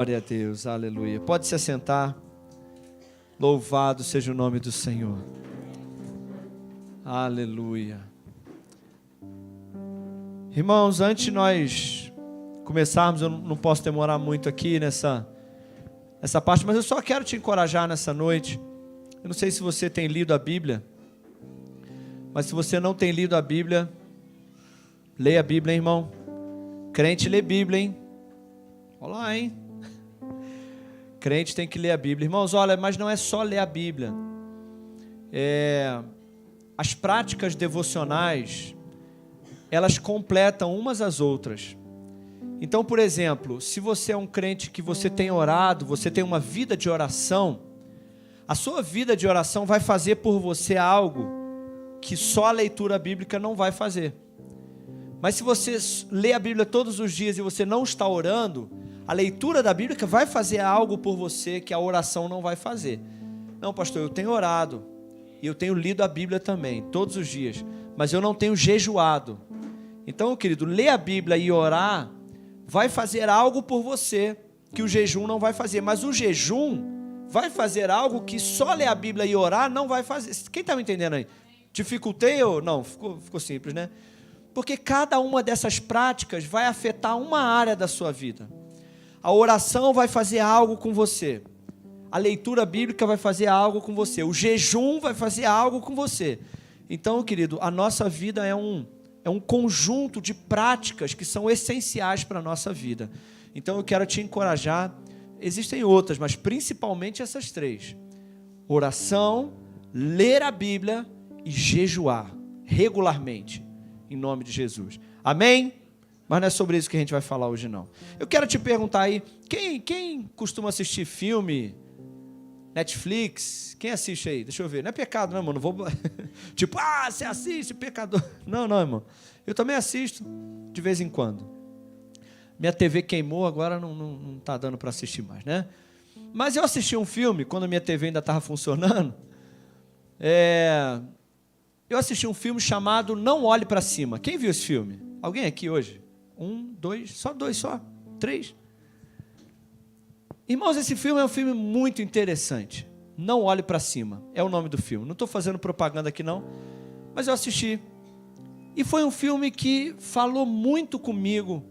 Glória a Deus, aleluia. Pode se assentar. Louvado seja o nome do Senhor. Aleluia. Irmãos, antes de nós começarmos, eu não posso demorar muito aqui nessa parte, mas eu só quero te encorajar nessa noite. Eu não sei se você tem lido a Bíblia, mas se você não tem lido a Bíblia, leia a Bíblia, hein, irmão. Crente lê Bíblia, hein? Olha lá, hein? Crente tem que ler a Bíblia. Irmãos, olha, mas não é só ler a Bíblia. As práticas devocionais, elas completam umas às outras. Então, por exemplo, se você é um crente que você tem orado, você tem uma vida de oração, a sua vida de oração vai fazer por você algo que só a leitura bíblica não vai fazer. Mas se você lê a Bíblia todos os dias e você não está orando, a leitura da Bíblia vai fazer algo por você que a oração não vai fazer. Não, pastor, eu tenho orado e eu tenho lido a Bíblia também, todos os dias, mas eu não tenho jejuado. Então, querido, ler a Bíblia e orar vai fazer algo por você que o jejum não vai fazer, mas o jejum vai fazer algo que só ler a Bíblia e orar não vai fazer. Quem está me entendendo aí? Dificultei ou não? Ficou simples, né? Porque cada uma dessas práticas vai afetar uma área da sua vida. A oração vai fazer algo com você. A leitura bíblica vai fazer algo com você. O jejum vai fazer algo com você. Então, querido, a nossa vida é um conjunto de práticas que são essenciais para a nossa vida. Então, eu quero te encorajar. Existem outras, mas principalmente essas três. Oração, ler a Bíblia e jejuar regularmente, em nome de Jesus. Amém? Mas não é sobre isso que a gente vai falar hoje, não. Eu quero te perguntar aí, quem costuma assistir filme, Netflix? Quem assiste aí? Deixa eu ver. Não é pecado, não, irmão. Não vou... tipo, você assiste, pecador. Não, irmão. Eu também assisto, de vez em quando. Minha TV queimou, agora não está dando para assistir mais, né? Mas eu assisti um filme, quando a minha TV ainda estava funcionando. Eu assisti um filme chamado Não Olhe para Cima. Quem viu esse filme? Alguém aqui hoje? 1, 2, só 3. Irmãos, esse filme é um filme muito interessante. Não Olhe para Cima, é o nome do filme. Não estou fazendo propaganda aqui não, mas eu assisti. E foi um filme que falou muito comigo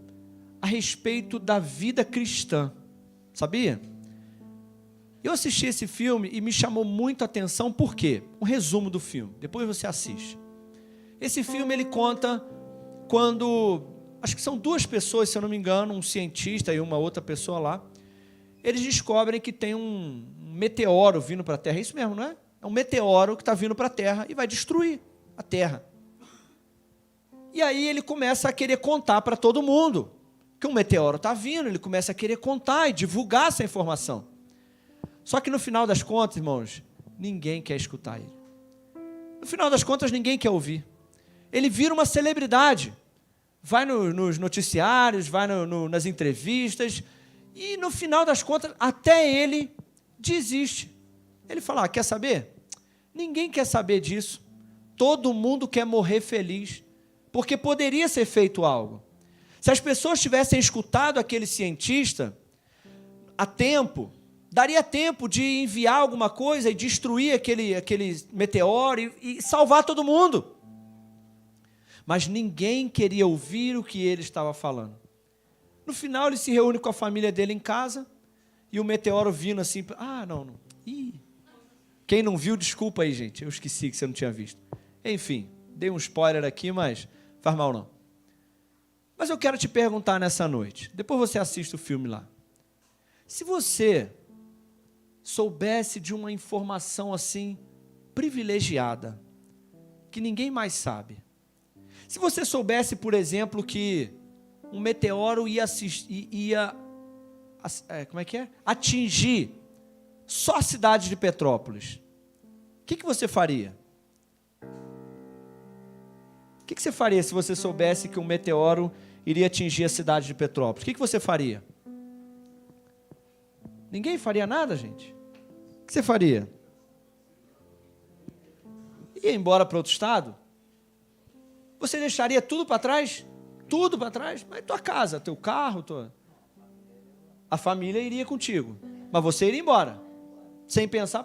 a respeito da vida cristã. Sabia? Eu assisti esse filme e me chamou muito a atenção, por quê? Um resumo do filme, depois você assiste. Esse filme ele conta quando, acho que são duas pessoas, se eu não me engano, um cientista e uma outra pessoa lá, eles descobrem que tem um meteoro vindo para a Terra. É isso mesmo, não é? É um meteoro que está vindo para a Terra e vai destruir a Terra. E aí ele começa a querer contar para todo mundo que um meteoro está vindo, ele começa a querer contar e divulgar essa informação. Só que no final das contas, irmãos, ninguém quer escutar ele. No final das contas, ninguém quer ouvir. Ele vira uma celebridade. Vai nos noticiários, vai nas entrevistas, e no final das contas, até ele desiste. Ele fala, quer saber? Ninguém quer saber disso. Todo mundo quer morrer feliz, porque poderia ser feito algo. Se as pessoas tivessem escutado aquele cientista a tempo, daria tempo de enviar alguma coisa e destruir aquele meteoro e salvar todo mundo. Mas ninguém queria ouvir o que ele estava falando. No final, ele se reúne com a família dele em casa e o meteoro vindo assim... não. Ih. Quem não viu, desculpa aí, gente. Eu esqueci que você não tinha visto. Enfim, dei um spoiler aqui, mas faz mal não. Mas eu quero te perguntar nessa noite. Depois você assiste o filme lá. Se você soubesse de uma informação assim privilegiada, que ninguém mais sabe. Se você soubesse, por exemplo, que um meteoro ia atingir só a cidade de Petrópolis, o que você faria? O que você faria se você soubesse que um meteoro iria atingir a cidade de Petrópolis? O que você faria? Ninguém faria nada, gente? O que você faria? Ia embora para outro estado? Você deixaria tudo para trás? Tudo para trás? Mas tua casa, teu carro, A família iria contigo, mas você iria embora. Sem pensar,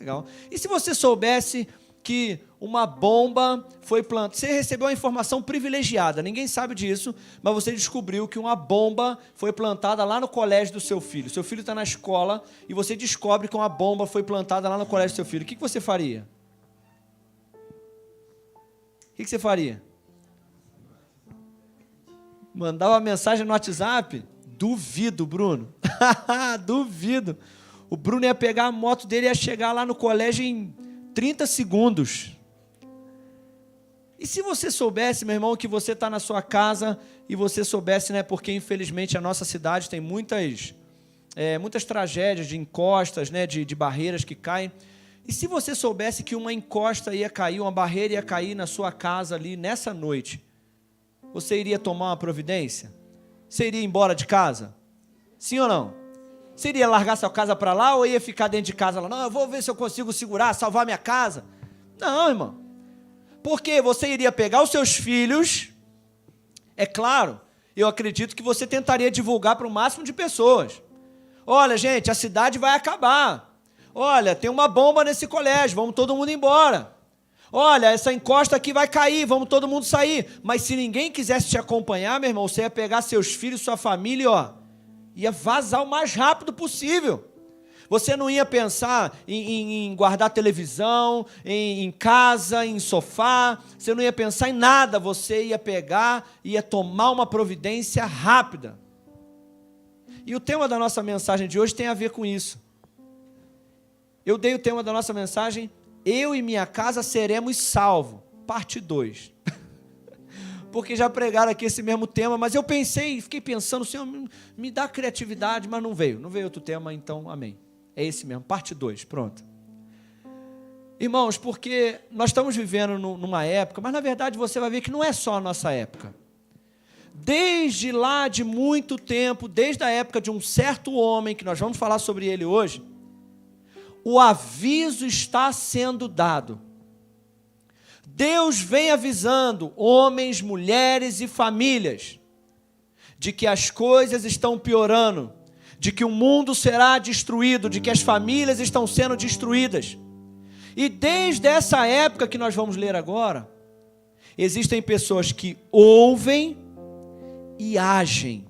legal. E se você soubesse que uma bomba foi plantada, você recebeu uma informação privilegiada, ninguém sabe disso, mas você descobriu que uma bomba foi plantada lá no colégio do seu filho. Seu filho está na escola e você descobre que uma bomba foi plantada lá no colégio do seu filho. O que você faria? O que você faria? Mandar uma mensagem no WhatsApp? Duvido, Bruno. Duvido. O Bruno ia pegar a moto dele e ia chegar lá no colégio em 30 segundos. E se você soubesse, meu irmão, que você está na sua casa e você soubesse, né, porque infelizmente a nossa cidade tem muitas tragédias de encostas, né, de barreiras que caem. E se você soubesse que uma encosta ia cair, uma barreira ia cair na sua casa ali nessa noite, você iria tomar uma providência? Você iria embora de casa? Sim ou não? Você iria largar sua casa para lá ou ia ficar dentro de casa lá? Não, eu vou ver se eu consigo segurar, salvar minha casa. Não, irmão. Porque você iria pegar os seus filhos, é claro, eu acredito que você tentaria divulgar para o máximo de pessoas. Olha, gente, a cidade vai acabar. Olha, tem uma bomba nesse colégio, vamos todo mundo embora. Olha, essa encosta aqui vai cair, vamos todo mundo sair. Mas se ninguém quisesse te acompanhar, meu irmão, você ia pegar seus filhos, sua família, ia vazar o mais rápido possível. Você não ia pensar em guardar televisão, em casa, em sofá. Você não ia pensar em nada. Você ia pegar, ia tomar uma providência rápida. E o tema da nossa mensagem de hoje tem a ver com isso. Eu dei o tema da nossa mensagem, eu e minha casa seremos salvos, parte 2. Porque já pregaram aqui esse mesmo tema, mas eu pensei, fiquei pensando, Senhor, me dá criatividade, mas não veio outro tema, então amém. É esse mesmo, parte 2, pronto. Irmãos, porque nós estamos vivendo numa época, mas na verdade você vai ver que não é só a nossa época. Desde lá de muito tempo, desde a época de um certo homem, que nós vamos falar sobre ele hoje, o aviso está sendo dado. Deus vem avisando homens, mulheres e famílias de que as coisas estão piorando, de que o mundo será destruído, de que as famílias estão sendo destruídas. E desde essa época que nós vamos ler agora, existem pessoas que ouvem e agem.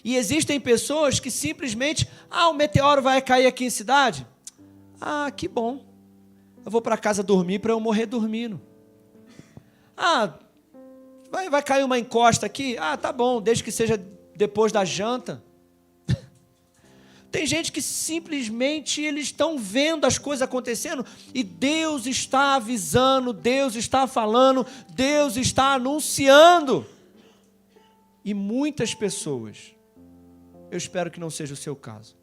E existem pessoas que simplesmente, o meteoro vai cair aqui em cidade. Que bom. Eu vou para casa dormir para eu morrer dormindo. Vai cair uma encosta aqui? Tá bom, desde que seja depois da janta. Tem gente que simplesmente eles estão vendo as coisas acontecendo e Deus está avisando, Deus está falando, Deus está anunciando. E muitas pessoas, eu espero que não seja o seu caso,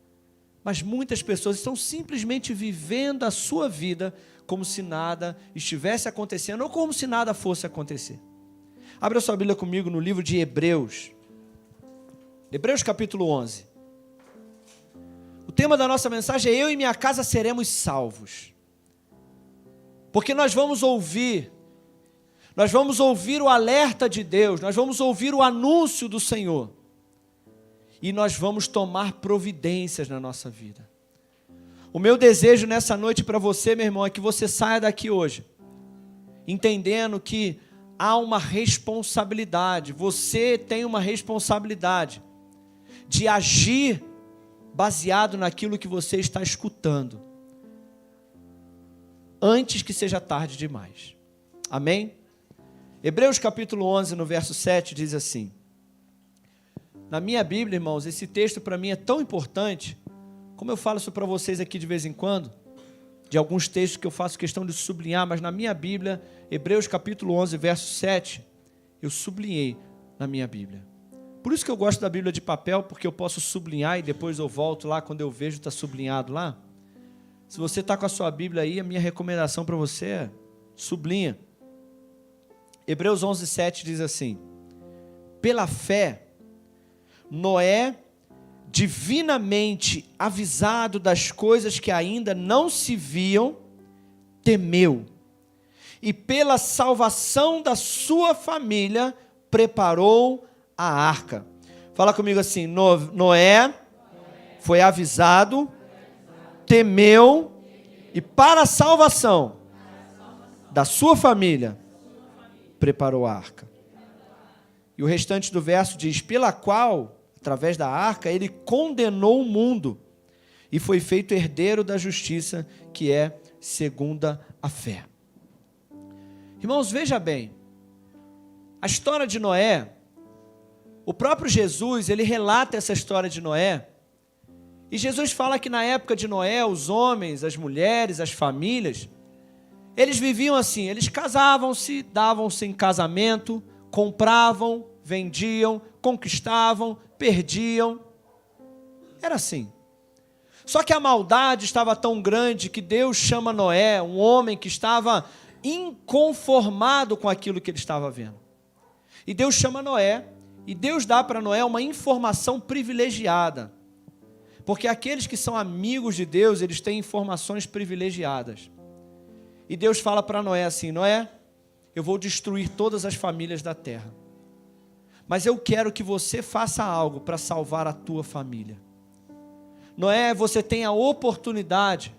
mas muitas pessoas estão simplesmente vivendo a sua vida como se nada estivesse acontecendo ou como se nada fosse acontecer. Abra sua Bíblia comigo no livro de Hebreus. Hebreus capítulo 11. O tema da nossa mensagem é eu e minha casa seremos salvos. Porque nós vamos ouvir o alerta de Deus, nós vamos ouvir o anúncio do Senhor. E nós vamos tomar providências na nossa vida. O meu desejo nessa noite para você, meu irmão, é que você saia daqui hoje, entendendo que há uma responsabilidade, você tem uma responsabilidade de agir baseado naquilo que você está escutando, antes que seja tarde demais. Amém? Hebreus capítulo 11, no verso 7, diz assim. Na minha Bíblia, irmãos, esse texto para mim é tão importante, como eu falo isso para vocês aqui de vez em quando, de alguns textos que eu faço questão de sublinhar, mas na minha Bíblia, Hebreus capítulo 11, verso 7, eu sublinhei na minha Bíblia. Por isso que eu gosto da Bíblia de papel, porque eu posso sublinhar e depois eu volto lá, quando eu vejo está sublinhado lá. Se você está com a sua Bíblia aí, a minha recomendação para você é sublinha. Hebreus 11, 7 diz assim: pela fé, Noé, divinamente avisado das coisas que ainda não se viam, temeu, e pela salvação da sua família preparou a arca, Fala comigo assim, Noé foi avisado, temeu e para a salvação da sua família preparou a arca. E o restante do verso diz, pela qual, através da arca, ele condenou o mundo e foi feito herdeiro da justiça, que é segunda a fé. Irmãos, veja bem, a história de Noé, o próprio Jesus, ele relata essa história de Noé, e Jesus fala que na época de Noé, os homens, as mulheres, as famílias, eles viviam assim, eles casavam-se, davam-se em casamento, compravam, vendiam, conquistavam, perdiam. Era assim. Só que a maldade estava tão grande que Deus chama Noé, um homem que estava inconformado com aquilo que ele estava vendo. E Deus chama Noé, e Deus dá para Noé uma informação privilegiada. Porque aqueles que são amigos de Deus, eles têm informações privilegiadas. E Deus fala para Noé assim, Noé, eu vou destruir todas as famílias da terra. Mas eu quero que você faça algo para salvar a tua família. Noé, você tem a oportunidade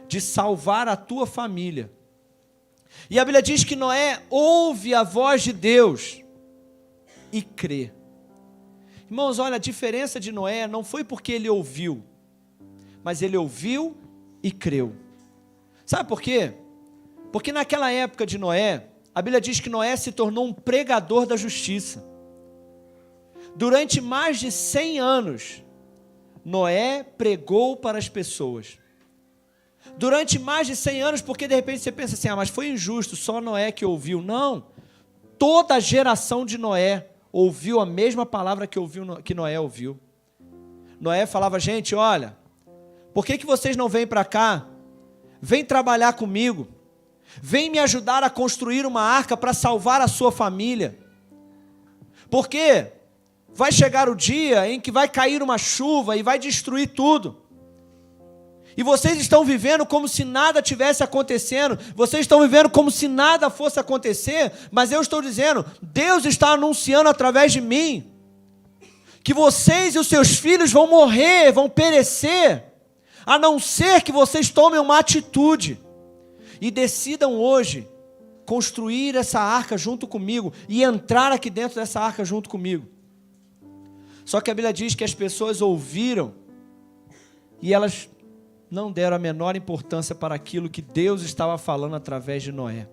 de salvar a tua família. E a Bíblia diz que Noé ouve a voz de Deus e crê. Irmãos, olha, a diferença de Noé não foi porque ele ouviu, mas ele ouviu e creu. Sabe por quê? Porque naquela época de Noé, a Bíblia diz que Noé se tornou um pregador da justiça. Durante mais de 100 anos, Noé pregou para as pessoas. Durante mais de 100 anos, porque de repente você pensa assim, mas foi injusto, só Noé que ouviu. Não, toda a geração de Noé ouviu a mesma palavra que Noé ouviu. Noé falava, gente, olha, por que vocês não vêm para cá? Vem trabalhar comigo. Vem me ajudar a construir uma arca para salvar a sua família. Porque vai chegar o dia em que vai cair uma chuva e vai destruir tudo. E vocês estão vivendo como se nada tivesse acontecendo. Vocês estão vivendo como se nada fosse acontecer. Mas eu estou dizendo, Deus está anunciando através de mim que vocês e os seus filhos vão morrer, vão perecer, a não ser que vocês tomem uma atitude e decidam hoje construir essa arca junto comigo e entrar aqui dentro dessa arca junto comigo. Só que a Bíblia diz que as pessoas ouviram e elas não deram a menor importância para aquilo que Deus estava falando através de Noé.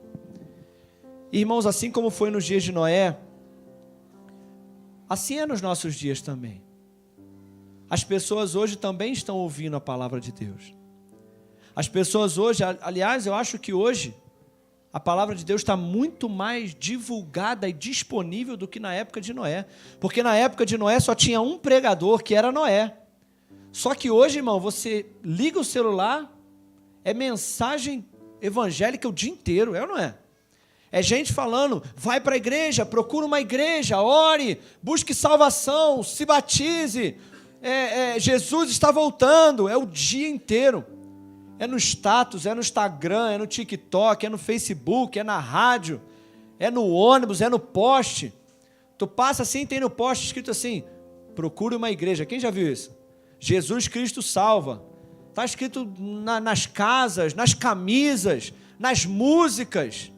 Irmãos, assim como foi nos dias de Noé, assim é nos nossos dias também. As pessoas hoje também estão ouvindo a palavra de Deus. As pessoas hoje, aliás, eu acho que hoje a palavra de Deus está muito mais divulgada e disponível do que na época de Noé. Porque na época de Noé só tinha um pregador, que era Noé. Só que hoje, irmão, você liga o celular, é mensagem evangélica o dia inteiro, é ou não é? É gente falando, vai para a igreja, procura uma igreja, ore, busque salvação, se batize, Jesus está voltando, é o dia inteiro. É no status, é no Instagram, é no TikTok, é no Facebook, é na rádio, é no ônibus, é no poste. Tu passa assim, tem no poste escrito assim, procure uma igreja. Quem já viu isso? Jesus Cristo salva. Está escrito nas casas, nas camisas, nas músicas.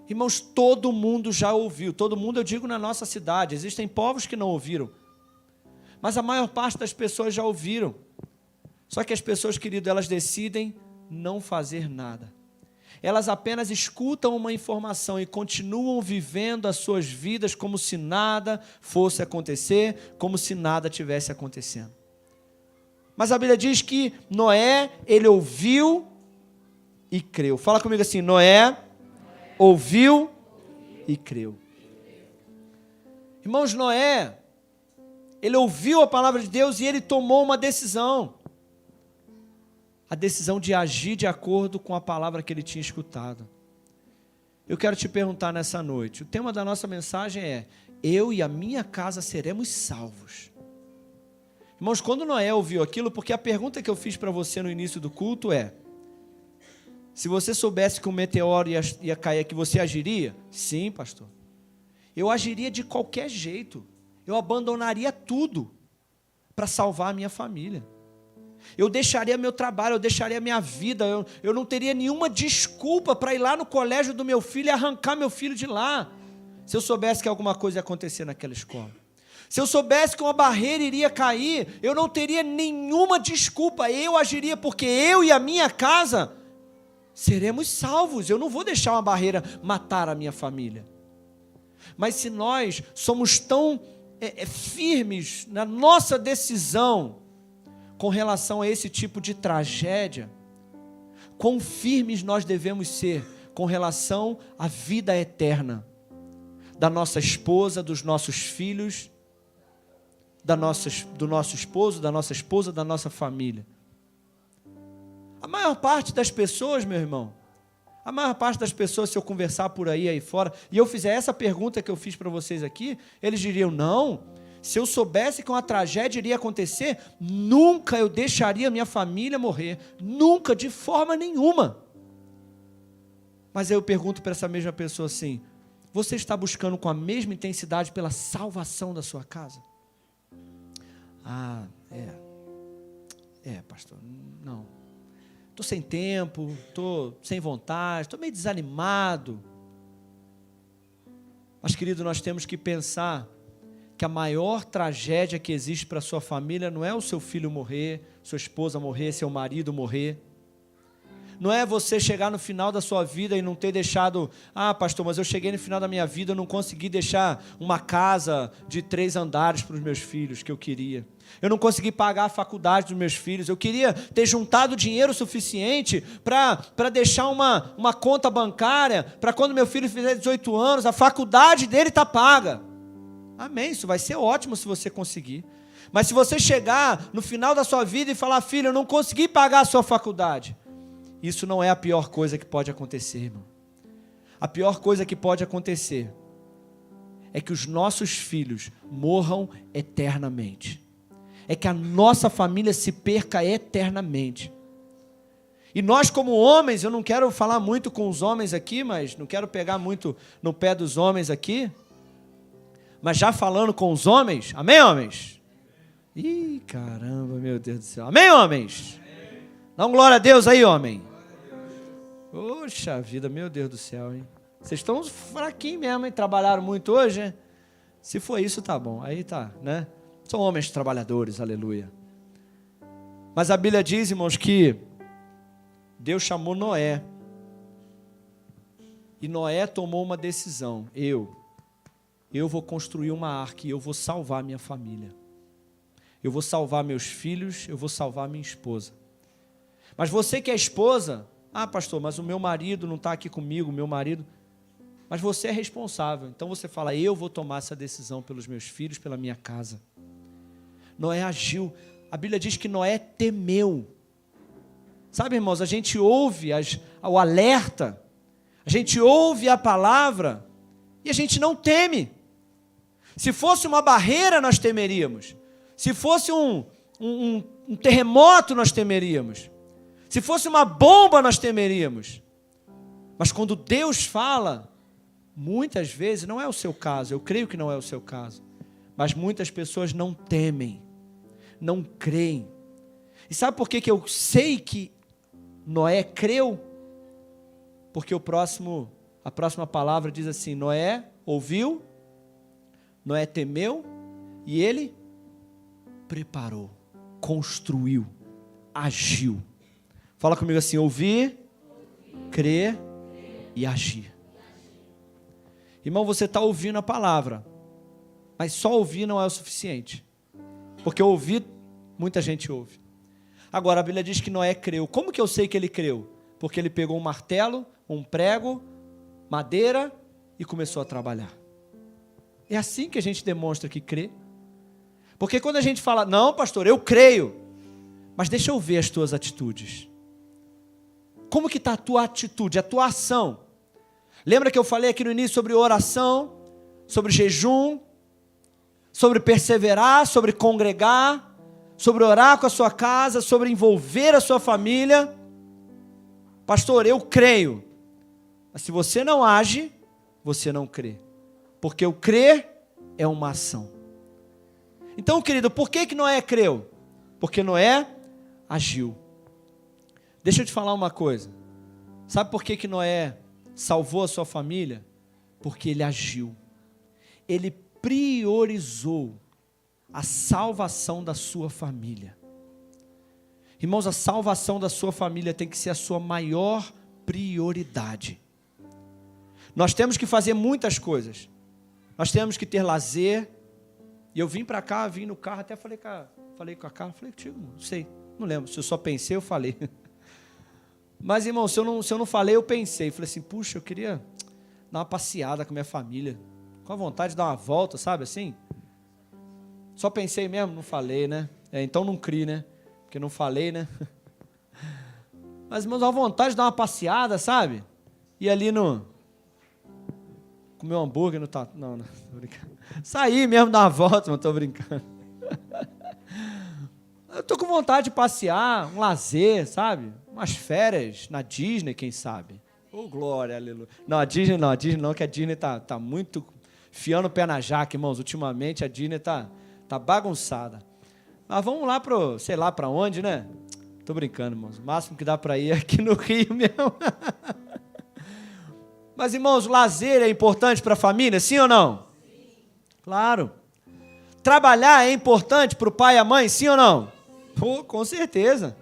Irmãos, todo mundo já ouviu. Todo mundo, eu digo, na nossa cidade. Existem povos que não ouviram. Mas a maior parte das pessoas já ouviram. Só que as pessoas, querido, elas decidem não fazer nada. Elas apenas escutam uma informação e continuam vivendo as suas vidas como se nada fosse acontecer, como se nada tivesse acontecendo. Mas a Bíblia diz que Noé, ele ouviu e creu. Fala comigo assim, Noé ouviu e creu. Irmãos, Noé, ele ouviu a palavra de Deus e ele tomou uma decisão. A decisão de agir de acordo com a palavra que ele tinha escutado. Eu quero te perguntar nessa noite, o tema da nossa mensagem é, eu e a minha casa seremos salvos. Irmãos, quando Noé ouviu aquilo, porque a pergunta que eu fiz para você no início do culto é, se você soubesse que um meteoro ia cair aqui, você agiria? Sim, pastor. Eu agiria de qualquer jeito. eu abandonaria tudo para salvar a minha família. Eu deixaria meu trabalho, eu deixaria minha vida, eu não teria nenhuma desculpa para ir lá no colégio do meu filho e arrancar meu filho de lá, se eu soubesse que alguma coisa ia acontecer naquela escola. Se eu soubesse que uma barreira iria cair, eu não teria nenhuma desculpa, eu agiria, porque eu e a minha casa seremos salvos. Eu não vou deixar uma barreira matar a minha família. Mas se nós somos tão firmes na nossa decisão com relação a esse tipo de tragédia, quão firmes nós devemos ser com relação à vida eterna da nossa esposa, dos nossos filhos, do nosso esposo, da nossa esposa, da nossa família. A maior parte das pessoas, meu irmão, a maior parte das pessoas, se eu conversar por aí fora, e eu fizer essa pergunta que eu fiz para vocês aqui, eles diriam, não, se eu soubesse que uma tragédia iria acontecer, nunca eu deixaria minha família morrer, nunca, de forma nenhuma. Mas aí eu pergunto para essa mesma pessoa assim, você está buscando com a mesma intensidade pela salvação da sua casa? Ah, pastor, não. Estou sem tempo, estou sem vontade, estou meio desanimado. Mas, querido, nós temos que pensar que a maior tragédia que existe para a sua família não é o seu filho morrer, sua esposa morrer, seu marido morrer. Não é você chegar no final da sua vida e não ter deixado, pastor, mas eu cheguei no final da minha vida, eu não consegui deixar uma casa de 3 andares para os meus filhos, que eu queria. Eu não consegui pagar a faculdade dos meus filhos. Eu queria ter juntado dinheiro suficiente para deixar uma conta bancária, para quando meu filho fizer 18 anos, a faculdade dele está paga. Amém, isso vai ser ótimo se você conseguir. Mas se você chegar no final da sua vida e falar, filho, eu não consegui pagar a sua faculdade, isso não é a pior coisa que pode acontecer, irmão. A pior coisa que pode acontecer é que os nossos filhos morram eternamente. É que a nossa família se perca eternamente. E nós como homens, eu não quero falar muito com os homens aqui, mas não quero pegar muito no pé dos homens aqui, mas já falando com os homens, amém, homens? Ih, caramba, meu Deus do céu. Amém, homens? Dá um glória a Deus aí, homem. Poxa vida, meu Deus do céu, hein? Vocês estão fraquinhos mesmo, hein? Trabalharam muito hoje, hein? Se for isso, tá bom. Aí tá, né? São homens trabalhadores, aleluia. Mas a Bíblia diz, irmãos, que Deus chamou Noé. E Noé tomou uma decisão. Eu vou construir uma arca e eu vou salvar minha família. Eu vou salvar meus filhos, eu vou salvar minha esposa. Mas você que é esposa, pastor, mas o meu marido não está aqui comigo, mas você é responsável. Então você fala, eu vou tomar essa decisão pelos meus filhos, pela minha casa. Noé agiu. A Bíblia diz que Noé temeu. Sabe, irmãos, a gente ouve o alerta, a gente ouve a palavra e a gente não teme. Se fosse uma barreira, nós temeríamos. Se fosse um terremoto, nós temeríamos. Se fosse uma bomba, nós temeríamos. Mas quando Deus fala, muitas vezes, não é o seu caso, eu creio que não é o seu caso, mas muitas pessoas não temem, não creem. E sabe por que eu sei que Noé creu? Porque a próxima palavra diz assim, Noé ouviu, Noé temeu e ele preparou, construiu, agiu. Fala comigo assim, ouvir, crer e agir. Irmão, você está ouvindo a palavra, mas só ouvir não é o suficiente. Porque ouvir, muita gente ouve. Agora, a Bíblia diz que Noé creu. Como que eu sei que ele creu? Porque ele pegou um martelo, um prego, madeira e começou a trabalhar. É assim que a gente demonstra que crê. Porque quando a gente fala, não, pastor, eu creio, mas deixa eu ver as tuas atitudes. Como que está a tua atitude, a tua ação? Lembra que eu falei aqui no início sobre oração, sobre jejum, sobre perseverar, sobre congregar, sobre orar com a sua casa, sobre envolver a sua família? Pastor, eu creio. Mas se você não age, você não crê. Porque o crer é uma ação. Então, querido, por que Noé creu? Porque Noé agiu. Deixa eu te falar uma coisa. Sabe por que Noé salvou a sua família? Porque ele agiu. Ele priorizou a salvação da sua família. Irmãos, a salvação da sua família tem que ser a sua maior prioridade. Nós temos que fazer muitas coisas. Nós temos que ter lazer. E eu vim para cá, vim no carro, até falei com a Carla, falei contigo, não sei, não lembro. Se eu só pensei, eu falei. Mas, irmão, se eu não falei, eu pensei. Falei assim, puxa, eu queria dar uma passeada com a minha família. Com a vontade de dar uma volta, sabe assim? Só pensei mesmo, não falei, né? Então não criei, né? Porque não falei, né? Mas, irmãos, a vontade de dar uma passeada, sabe? E ali comer um hambúrguer no tatu. Não, tô brincando. Sair mesmo, dar uma volta, mas tô brincando. Eu tô com vontade de passear, um lazer, sabe? Umas férias na Disney, quem sabe? Oh, glória, aleluia. Não, a Disney não, que a Disney tá muito fiando o pé na jaca, irmãos. Ultimamente a Disney tá bagunçada. Mas vamos lá sei lá para onde, né? Tô brincando, irmãos. O máximo que dá para ir é aqui no Rio mesmo. Mas, irmãos, o lazer é importante para a família, sim ou não? Sim. Claro. Trabalhar é importante para o pai e a mãe, sim ou não? Pô, com certeza.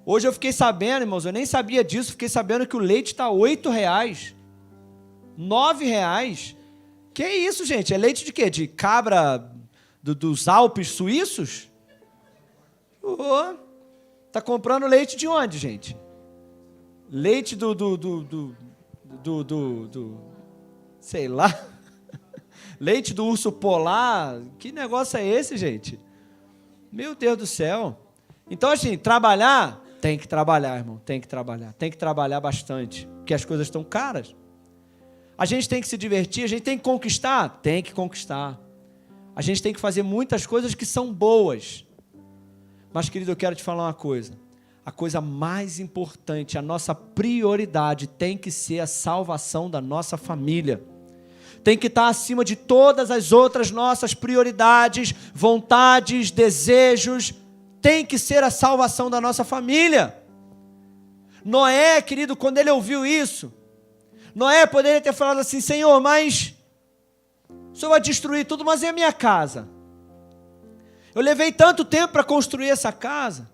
Hoje eu fiquei sabendo, irmãos, eu nem sabia disso, fiquei sabendo que o leite está R$8, R$9. Que isso, gente? É leite de quê? De cabra dos Alpes suíços? Tá comprando leite de onde, gente? Leite sei lá, leite do urso polar, que negócio é esse, gente? Meu Deus do céu. Então, assim, trabalhar, tem que trabalhar, irmão, tem que trabalhar bastante, porque as coisas estão caras. A gente tem que se divertir, a gente tem que conquistar, tem que conquistar. A gente tem que fazer muitas coisas que são boas. Mas, querido, eu quero te falar uma coisa. A coisa mais importante, a nossa prioridade tem que ser a salvação da nossa família. Tem que estar acima de todas as outras nossas prioridades, vontades, desejos. Tem que ser a salvação da nossa família. Noé, querido, quando ele ouviu isso, Noé poderia ter falado assim, Senhor, mas o Senhor vai destruir tudo, mas e a minha casa? Eu levei tanto tempo para construir essa casa.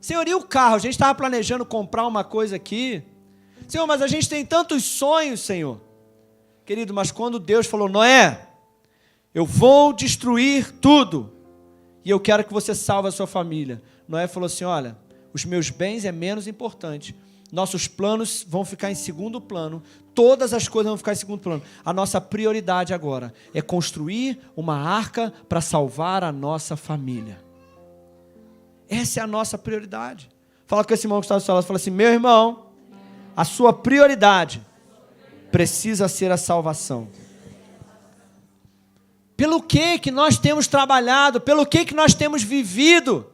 Senhor, e o carro? A gente estava planejando comprar uma coisa aqui. Senhor, mas a gente tem tantos sonhos, Senhor. Querido, mas quando Deus falou, Noé, eu vou destruir tudo, e eu quero que você salve a sua família. Noé falou assim, olha, os meus bens é menos importante. Nossos planos vão ficar em segundo plano. Todas as coisas vão ficar em segundo plano. A nossa prioridade agora é construir uma arca para salvar a nossa família. Essa é a nossa prioridade. Fala com esse irmão que está do seu lado. Fala assim, meu irmão, a sua prioridade precisa ser a salvação. Pelo que nós temos trabalhado? Pelo que nós temos vivido?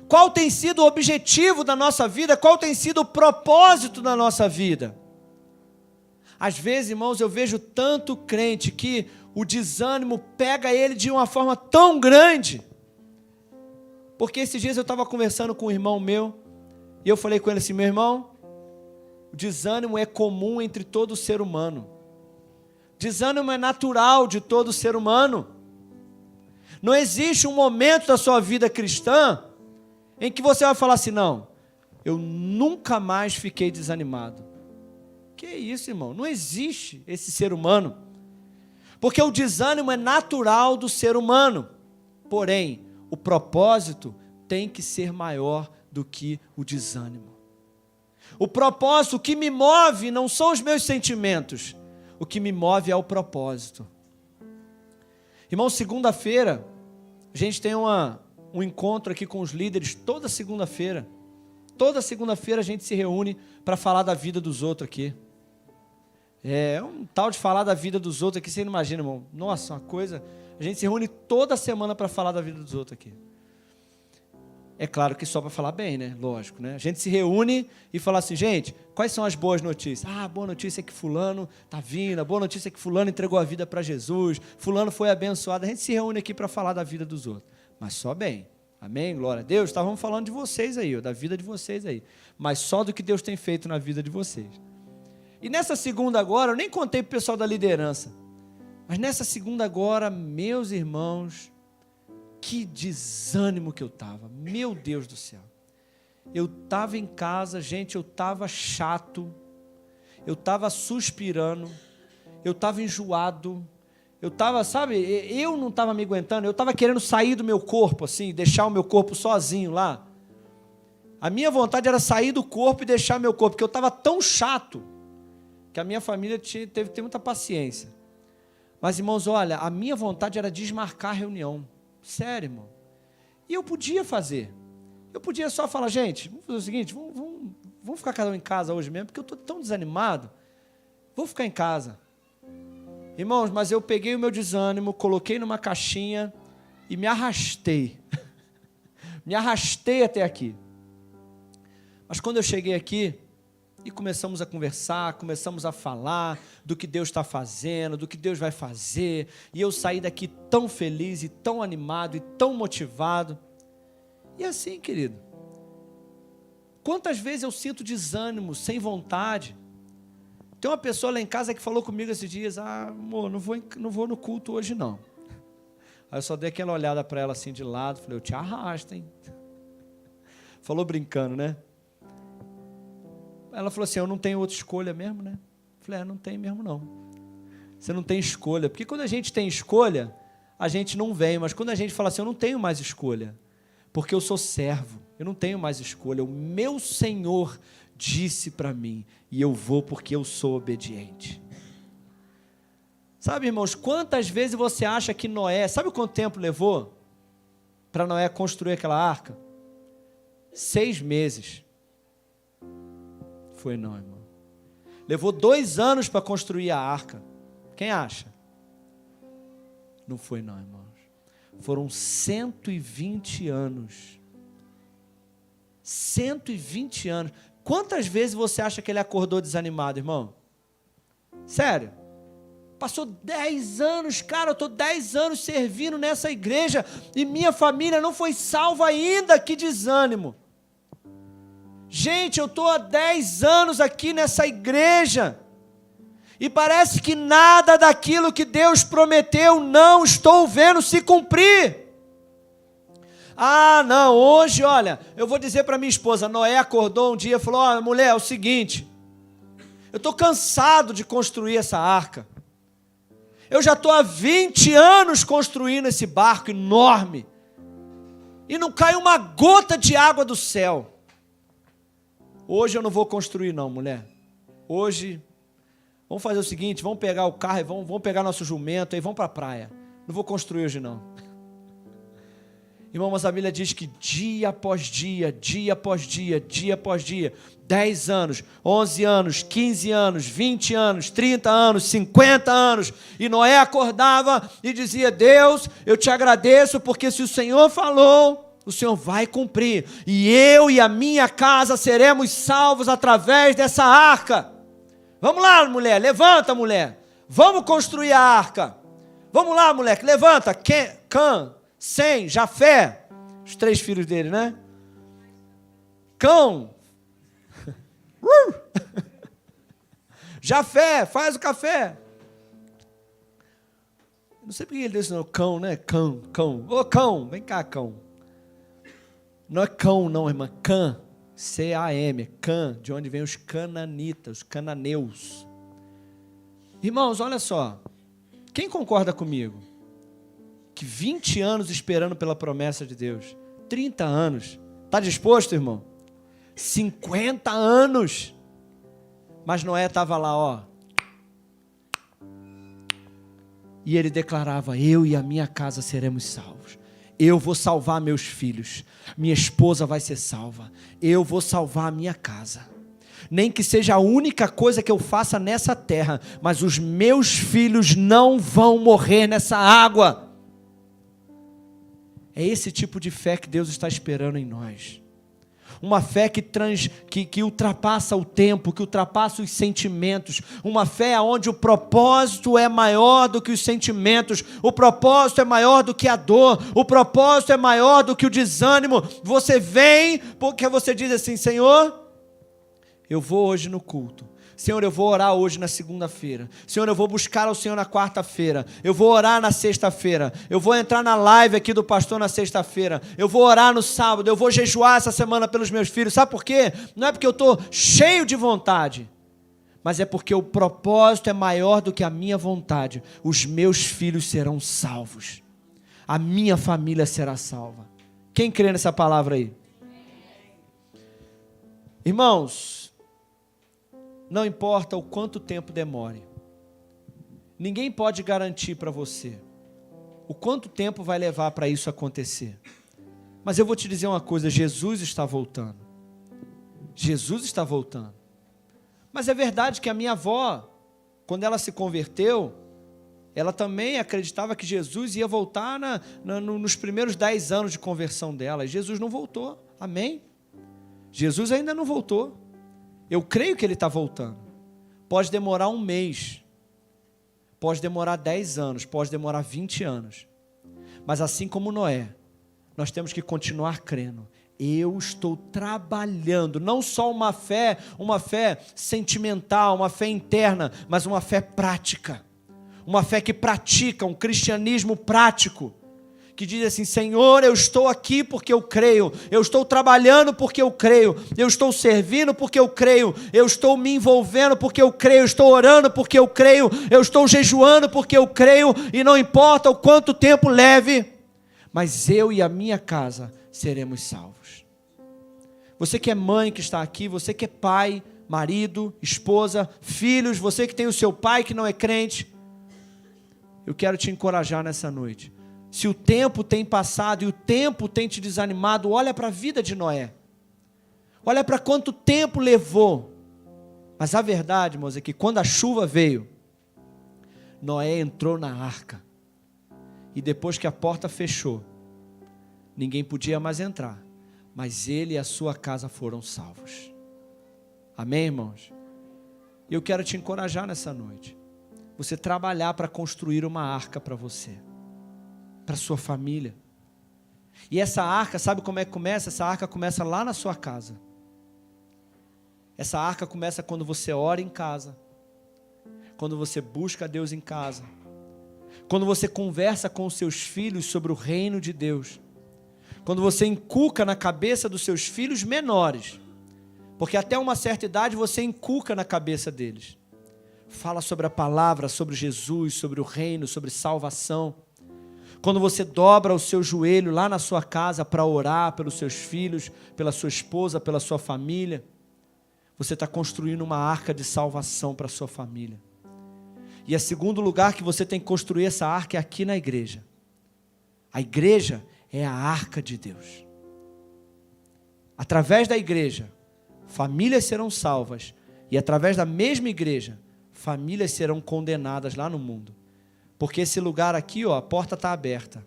Qual tem sido o objetivo da nossa vida? Qual tem sido o propósito da nossa vida? Às vezes, irmãos, eu vejo tanto crente que o desânimo pega ele de uma forma tão grande. Porque esses dias eu estava conversando com um irmão meu, e eu falei com ele assim, meu irmão, o desânimo é comum entre todo ser humano. Desânimo é natural de todo ser humano. Não existe um momento da sua vida cristã em que você vai falar assim, não, eu nunca mais fiquei desanimado. Que isso, irmão? Não existe esse ser humano. Porque o desânimo é natural do ser humano. Porém, o propósito tem que ser maior do que o desânimo. O propósito, o que me move não são os meus sentimentos. O que me move é o propósito. Irmão, segunda-feira, a gente tem um encontro aqui com os líderes toda segunda-feira. Toda segunda-feira a gente se reúne para falar da vida dos outros aqui. É um tal de falar da vida dos outros aqui, você não imagina, irmão. Nossa, uma coisa... A gente se reúne toda semana para falar da vida dos outros aqui. É claro que só para falar bem, né? Lógico, né? A gente se reúne e fala assim, gente, quais são as boas notícias? Ah, a boa notícia é que fulano está vindo, a boa notícia é que fulano entregou a vida para Jesus, fulano foi abençoado. A gente se reúne aqui para falar da vida dos outros, mas só bem. Amém? Glória a Deus. Estávamos falando de vocês aí, da vida de vocês aí, mas só do que Deus tem feito na vida de vocês. E nessa segunda agora, eu nem contei para o pessoal da liderança, mas nessa segunda agora, meus irmãos, que desânimo que eu estava, meu Deus do céu. Eu estava em casa, gente, eu estava chato, eu estava suspirando, eu estava enjoado, eu estava, sabe, eu não estava me aguentando, eu estava querendo sair do meu corpo, assim, deixar o meu corpo sozinho lá. A minha vontade era sair do corpo e deixar meu corpo, porque eu estava tão chato, que a minha família teve que ter muita paciência. Mas, irmãos, olha, a minha vontade era desmarcar a reunião. Sério, irmão. E eu podia fazer. Eu podia só falar, gente, vamos fazer o seguinte, vamos ficar cada um em casa hoje mesmo, porque eu estou tão desanimado. Vou ficar em casa. Irmãos, mas eu peguei o meu desânimo, coloquei numa caixinha e me arrastei. Me arrastei até aqui. Mas quando eu cheguei aqui, e começamos a conversar, começamos a falar do que Deus está fazendo, do que Deus vai fazer. E eu saí daqui tão feliz e tão animado e tão motivado. E assim, querido, quantas vezes eu sinto desânimo, sem vontade. Tem uma pessoa lá em casa que falou comigo esses dias, amor, não vou no culto hoje não. Aí eu só dei aquela olhada para ela assim de lado, falei, eu te arrasto, hein? Falou brincando, né? Ela falou assim, eu não tenho outra escolha mesmo, né? Eu falei, não tem mesmo não. Você não tem escolha. Porque quando a gente tem escolha, a gente não vem. Mas quando a gente fala assim, eu não tenho mais escolha. Porque eu sou servo. Eu não tenho mais escolha. O meu Senhor disse para mim. E eu vou porque eu sou obediente. Sabe, irmãos, quantas vezes você acha que Noé... Sabe quanto tempo levou para Noé construir aquela arca? 6 meses. Foi não, irmão. Levou 2 anos para construir a arca. Quem acha? Não foi não, irmãos. Foram 120 anos. 120 anos. Quantas vezes você acha que ele acordou desanimado, irmão? Sério? Passou 10 anos, cara, eu estou 10 anos servindo nessa igreja e minha família não foi salva ainda, que desânimo. Gente, eu estou há 10 anos aqui nessa igreja e parece que nada daquilo que Deus prometeu não estou vendo se cumprir. Ah, não, hoje, olha, eu vou dizer para minha esposa, Noé acordou um dia e falou, olha, mulher, é o seguinte, eu estou cansado de construir essa arca. Eu já estou há 20 anos construindo esse barco enorme e não cai uma gota de água do céu. Hoje eu não vou construir não, mulher. Hoje, vamos fazer o seguinte, vamos pegar o carro e vamos pegar nosso jumento e vamos para a praia. Não vou construir hoje não. Irmão, mas a Bíblia diz que dia após dia, dia após dia, dia após dia, 10 anos, 11 anos, 15 anos, 20 anos, 30 anos, 50 anos, e Noé acordava e dizia, Deus, eu te agradeço, porque se o Senhor falou, o Senhor vai cumprir, e eu e a minha casa seremos salvos através dessa arca. Vamos lá, mulher, levanta, mulher, vamos construir a arca. Vamos lá, moleque, levanta, Cã, Sem, Jafé, os 3 filhos dele, né? Cão, Jafé, faz o café. Não sei porque ele deu esse nome, cão, né? Cão. Ô, cão, vem cá, cão. Não é cão, não, irmã. Cã, C-A-M, Cã, de onde vem os cananitas, os cananeus. Irmãos, olha só. Quem concorda comigo? Que 20 anos esperando pela promessa de Deus. 30 anos. Está disposto, irmão? 50 anos. Mas Noé estava lá, ó. E ele declarava, eu e a minha casa seremos salvos. Eu vou salvar meus filhos. Minha esposa vai ser salva. Eu vou salvar a minha casa. Nem que seja a única coisa que eu faça nessa terra, mas os meus filhos não vão morrer nessa água. É esse tipo de fé que Deus está esperando em nós. Uma fé que ultrapassa o tempo, que ultrapassa os sentimentos. Uma fé onde o propósito é maior do que os sentimentos. O propósito é maior do que a dor. O propósito é maior do que o desânimo. Você vem porque você diz assim: Senhor, eu vou hoje no culto. Senhor, eu vou orar hoje na segunda-feira. Senhor, eu vou buscar ao Senhor na quarta-feira. Eu vou orar na sexta-feira. Eu vou entrar na live aqui do pastor na sexta-feira. Eu vou orar no sábado. Eu vou jejuar essa semana pelos meus filhos. Sabe por quê? Não é porque eu estou cheio de vontade, mas é porque o propósito é maior do que a minha vontade. Os meus filhos serão salvos. A minha família será salva. Quem crê nessa palavra aí? Irmãos, não importa o quanto tempo demore, ninguém pode garantir para você o quanto tempo vai levar para isso acontecer. Mas eu vou te dizer uma coisa: Jesus está voltando. Jesus está voltando. Mas é verdade que a minha avó, quando ela se converteu, ela também acreditava que Jesus ia voltar nos primeiros 10 anos de conversão dela. Jesus não voltou, amém? Jesus ainda não voltou. Eu creio que Ele está voltando. Pode demorar um mês, pode demorar 10 anos, pode demorar 20 anos. Mas assim como Noé, nós temos que continuar crendo. Eu estou trabalhando, não só uma fé sentimental, uma fé interna, mas uma fé prática. Uma fé que pratica, um cristianismo prático. Que diz assim: Senhor, eu estou aqui porque eu creio, eu estou trabalhando porque eu creio, eu estou servindo porque eu creio, eu estou me envolvendo porque eu creio, eu estou orando porque eu creio, eu estou jejuando porque eu creio, e não importa o quanto tempo leve, mas eu e a minha casa seremos salvos. Você que é mãe que está aqui, você que é pai, marido, esposa, filhos, você que tem o seu pai que não é crente, eu quero te encorajar nessa noite. Se o tempo tem passado e o tempo tem te desanimado, olha para a vida de Noé. Olha para quanto tempo levou. Mas a verdade, irmãos, é que quando a chuva veio, Noé entrou na arca. E depois que a porta fechou, ninguém podia mais entrar. Mas ele e a sua casa foram salvos. Amém, irmãos? E eu quero te encorajar nessa noite. Você trabalhar para construir uma arca para você. Para a sua família. E essa arca, sabe como é que começa? Essa arca começa lá na sua casa. Essa arca começa quando você ora em casa, quando você busca a Deus em casa, quando você conversa com os seus filhos sobre o reino de Deus, quando você inculca na cabeça dos seus filhos menores, porque até uma certa idade você inculca na cabeça deles. Fala sobre a palavra, sobre Jesus, sobre o reino, sobre salvação. Quando você dobra o seu joelho lá na sua casa para orar pelos seus filhos, pela sua esposa, pela sua família, você está construindo uma arca de salvação para a sua família. E o segundo lugar que você tem que construir essa arca é aqui na igreja. A igreja é a arca de Deus. Através da igreja, famílias serão salvas, e através da mesma igreja, famílias serão condenadas lá no mundo. Porque esse lugar aqui, ó, a porta está aberta.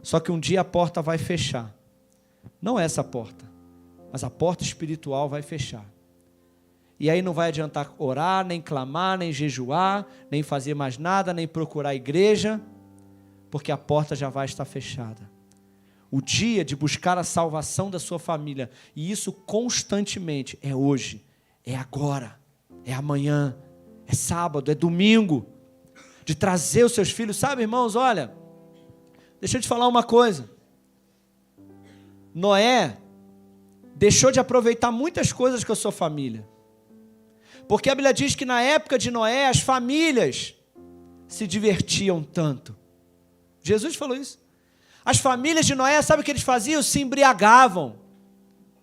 Só que um dia a porta vai fechar. Não é essa porta, mas a porta espiritual vai fechar. E aí não vai adiantar orar, nem clamar, nem jejuar, nem fazer mais nada, nem procurar a igreja, porque a porta já vai estar fechada. O dia de buscar a salvação da sua família, e isso constantemente, é hoje, é agora, é amanhã, é sábado, é domingo. De trazer os seus filhos, sabe, irmãos, olha, deixa eu te falar uma coisa. Noé deixou de aproveitar muitas coisas com a sua família, porque a Bíblia diz que na época de Noé, as famílias se divertiam tanto. Jesus falou isso. As famílias de Noé, sabe o que eles faziam? Se embriagavam.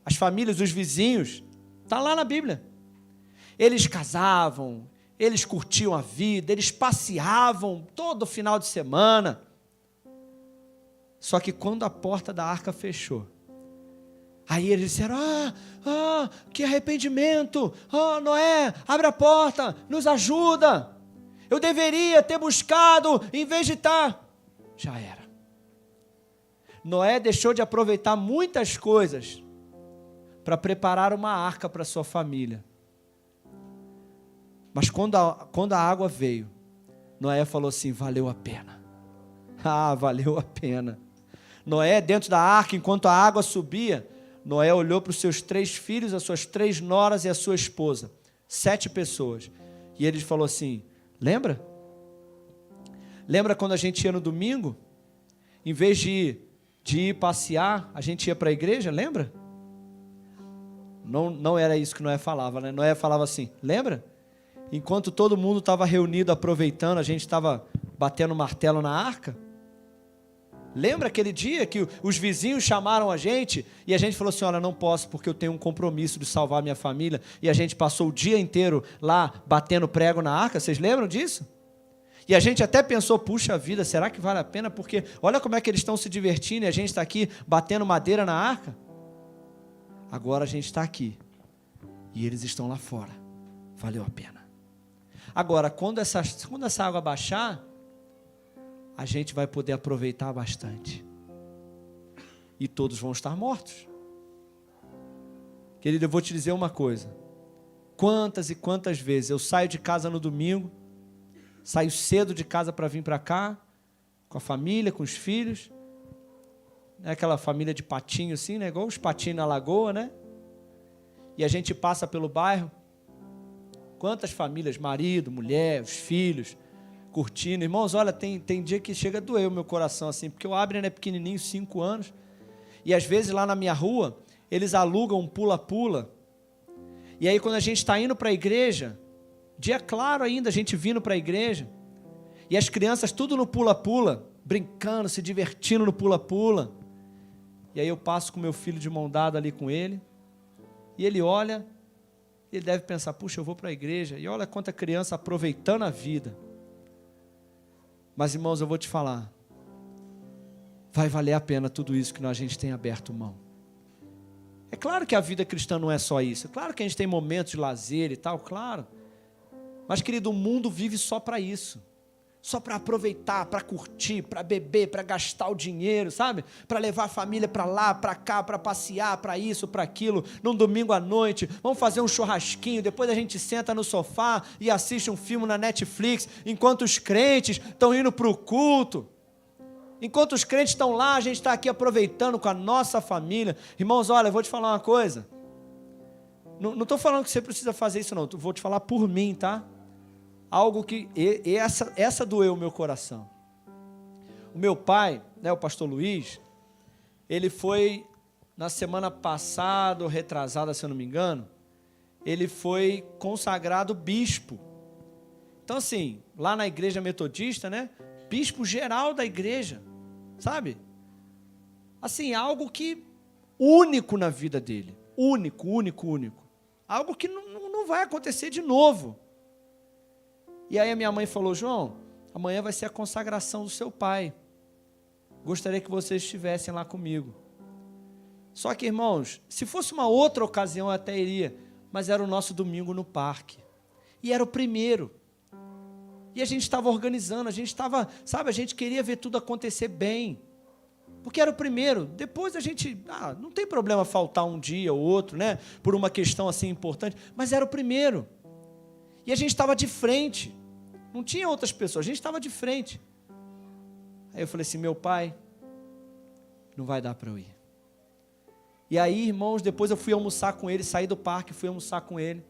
As famílias dos vizinhos, está lá na Bíblia. Eles casavam, eles curtiam a vida, eles passeavam todo final de semana. Só que quando a porta da arca fechou, aí eles disseram: que arrependimento, Noé, abre a porta, nos ajuda, eu deveria ter buscado, em vez de estar, já era. Noé deixou de aproveitar muitas coisas para preparar uma arca para sua família. Mas quando a água veio, Noé falou assim, valeu a pena. Ah, valeu a pena. Noé, dentro da arca, enquanto a água subia, Noé olhou para os seus 3 filhos, as suas 3 noras e a sua esposa. 7 pessoas. E ele falou assim, lembra? Lembra quando a gente ia no domingo? Em vez de ir passear, a gente ia para a igreja, lembra? Não era isso que Noé falava, né? Noé falava assim, lembra? Enquanto todo mundo estava reunido, aproveitando, a gente estava batendo martelo na arca. Lembra aquele dia que os vizinhos chamaram a gente e a gente falou assim, olha, não posso porque eu tenho um compromisso de salvar minha família, e a gente passou o dia inteiro lá batendo prego na arca, vocês lembram disso? E a gente até pensou, puxa vida, será que vale a pena? Porque olha como é que eles estão se divertindo e a gente está aqui batendo madeira na arca. Agora a gente está aqui e eles estão lá fora, valeu a pena. Agora, quando essa água baixar, a gente vai poder aproveitar bastante. E todos vão estar mortos. Querido, eu vou te dizer uma coisa. Quantas e quantas vezes eu saio de casa no domingo, saio cedo de casa para vir para cá, com a família, com os filhos. É aquela família de patinho assim, né? Igual os patinhos na lagoa, né? E a gente passa pelo bairro. Quantas famílias, marido, mulher, os filhos, curtindo. Irmãos, olha, tem dia que chega a doer o meu coração assim, porque o Abner é pequenininho, 5 anos, e às vezes lá na minha rua, eles alugam um pula-pula, e aí quando a gente está indo para a igreja, dia claro ainda, a gente vindo para a igreja, e as crianças tudo no pula-pula, brincando, se divertindo no pula-pula, e aí eu passo com meu filho de mão dada ali com ele, e ele olha, ele deve pensar, puxa, eu vou para a igreja, e olha quanta criança aproveitando a vida. Mas, irmãos, eu vou te falar, vai valer a pena tudo isso que a gente tem aberto mão. É claro que a vida cristã não é só isso, é claro que a gente tem momentos de lazer e tal, claro. Mas, querido, o mundo vive só para isso. Só para aproveitar, para curtir, para beber, para gastar o dinheiro, sabe? Para levar a família para lá, para cá, para passear, para isso, para aquilo, num domingo à noite, vamos fazer um churrasquinho, depois a gente senta no sofá e assiste um filme na Netflix, enquanto os crentes estão indo para o culto. Enquanto os crentes estão lá, a gente está aqui aproveitando com a nossa família. Irmãos, olha, eu vou te falar uma coisa. Não estou falando que você precisa fazer isso não, vou te falar por mim, tá? Algo que, essa doeu o meu coração. O meu pai, né, o pastor Luiz, ele foi, na semana passada, ou retrasada, se eu não me engano, ele foi consagrado bispo. Então assim, lá na igreja metodista, né, bispo geral da igreja, sabe? Assim, algo que, único na vida dele, único. Algo que não vai acontecer de novo. E aí a minha mãe falou, João, amanhã vai ser a consagração do seu pai. Gostaria que vocês estivessem lá comigo. Só que, irmãos, se fosse uma outra ocasião eu até iria, mas era o nosso domingo no parque. E era o primeiro. E a gente estava organizando, a gente estava, sabe, a gente queria ver tudo acontecer bem. Porque era o primeiro. Depois a gente, não tem problema faltar um dia ou outro, né? Por uma questão assim importante, mas era o primeiro. E a gente estava de frente. Não tinha outras pessoas, a gente estava de frente. Aí eu falei assim, meu pai, não vai dar para eu ir. E aí, irmãos, depois eu fui almoçar com ele, saí do parque, fui almoçar com ele.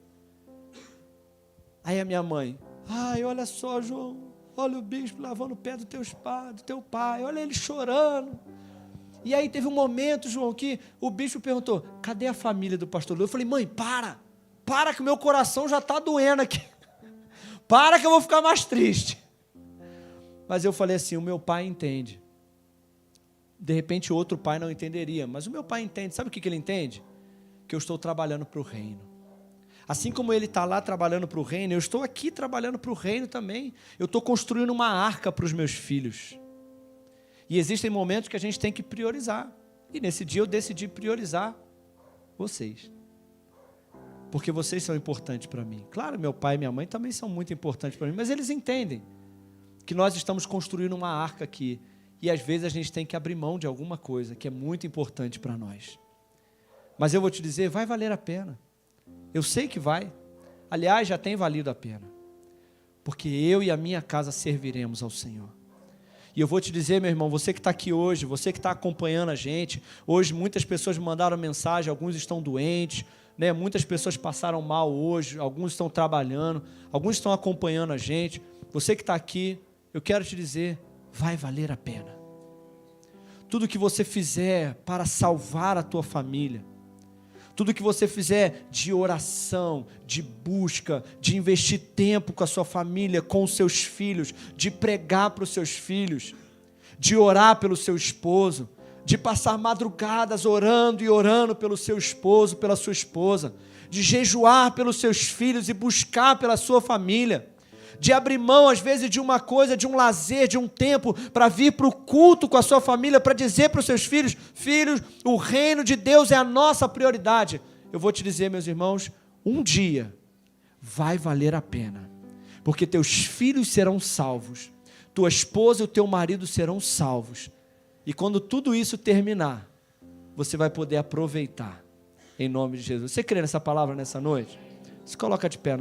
Aí a minha mãe, olha só, João, olha o bispo lavando o pé do teu pai, olha ele chorando. E aí teve um momento, João, que o bispo perguntou, cadê a família do pastor Lu? Eu falei, mãe, para que o meu coração já está doendo aqui. Para que eu vou ficar mais triste. Mas eu falei assim, o meu pai entende. De repente outro pai não entenderia, mas o meu pai entende. Sabe o que ele entende? Que eu estou trabalhando para o reino. Assim como ele está lá trabalhando para o reino, eu estou aqui trabalhando para o reino também. Eu estou construindo uma arca para os meus filhos. E existem momentos que a gente tem que priorizar. E nesse dia eu decidi priorizar vocês. Porque vocês são importantes para mim. Claro, meu pai e minha mãe também são muito importantes para mim, mas eles entendem que nós estamos construindo uma arca aqui. E às vezes a gente tem que abrir mão de alguma coisa que é muito importante para nós. Mas eu vou te dizer, vai valer a pena. Eu sei que vai. Aliás, já tem valido a pena. Porque eu e a minha casa serviremos ao Senhor. E eu vou te dizer, meu irmão, você que está aqui hoje, você que está acompanhando a gente, hoje muitas pessoas me mandaram mensagem, alguns estão doentes, né? Muitas pessoas passaram mal hoje, alguns estão trabalhando, alguns estão acompanhando a gente. Você que está aqui, eu quero te dizer, vai valer a pena. Tudo que você fizer para salvar a tua família, tudo que você fizer de oração, de busca, de investir tempo com a sua família, com os seus filhos, de pregar para os seus filhos, de orar pelo seu esposo, de passar madrugadas orando e orando pelo seu esposo, pela sua esposa, de jejuar pelos seus filhos e buscar pela sua família, de abrir mão às vezes de uma coisa, de um lazer, de um tempo, para vir para o culto com a sua família, para dizer para os seus filhos, filhos, o reino de Deus é a nossa prioridade. Eu vou te dizer, meus irmãos, um dia vai valer a pena, porque teus filhos serão salvos, tua esposa e o teu marido serão salvos, e quando tudo isso terminar, você vai poder aproveitar, em nome de Jesus. Você crê nessa palavra nessa noite? Se coloca de pé no